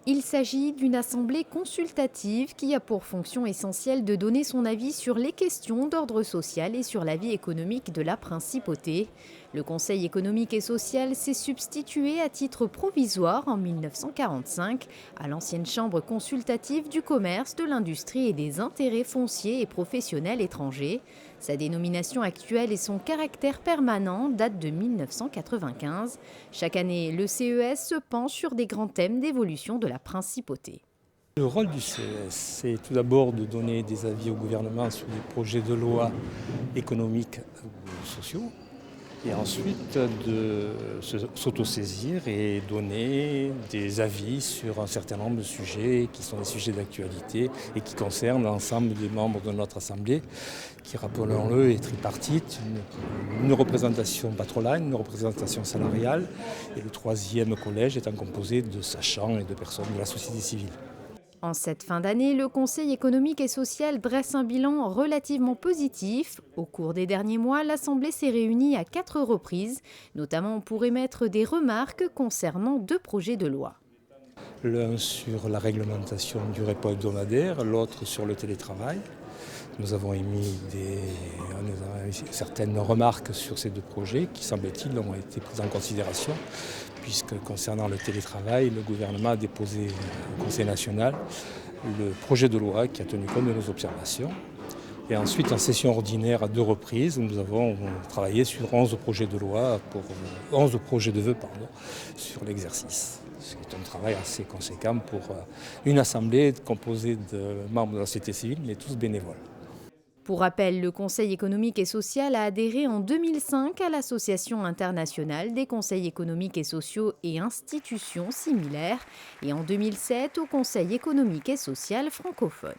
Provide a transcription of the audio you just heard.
Il s'agit d'une assemblée consultative qui a pour fonction essentielle de donner son avis sur les questions d'ordre social et sur la vie économique de la principauté. Le Conseil économique et social s'est substitué à titre provisoire en 1945 à l'ancienne chambre consultative du commerce, de l'industrie et des intérêts fonciers et professionnels étrangers. Sa dénomination actuelle et son caractère permanent datent de 1995. Chaque année, le CES se penche sur des grands thèmes d'évolution de la principauté. Le rôle du CES, c'est tout d'abord de donner des avis au gouvernement sur des projets de loi économiques ou sociaux, et ensuite de s'autosaisir et donner des avis sur un certain nombre de sujets qui sont des sujets d'actualité et qui concernent l'ensemble des membres de notre Assemblée, qui, rappelons-le, est tripartite, une représentation patronale, une représentation salariale, et le troisième collège étant composé de sachants et de personnes de la société civile. En cette fin d'année, le Conseil économique et social dresse un bilan relativement positif. Au cours des derniers mois, l'Assemblée s'est réunie à 4 reprises, notamment pour émettre des remarques concernant 2 projets de loi. L'un sur la réglementation du repos hebdomadaire, l'autre sur le télétravail. Nous avons émis certaines remarques sur ces 2 projets qui, semble-t-il, ont été prises en considération, puisque concernant le télétravail, le gouvernement a déposé au Conseil national le projet de loi qui a tenu compte de nos observations. Et ensuite, en session ordinaire à 2 reprises, nous avons travaillé sur 11 projets de loi, 11 projets de vœux sur l'exercice. C'est un travail assez conséquent pour une assemblée composée de membres de la société civile, mais tous bénévoles. Pour rappel, le Conseil économique et social a adhéré en 2005 à l'Association internationale des conseils économiques et sociaux et institutions similaires et en 2007 au Conseil économique et social francophone.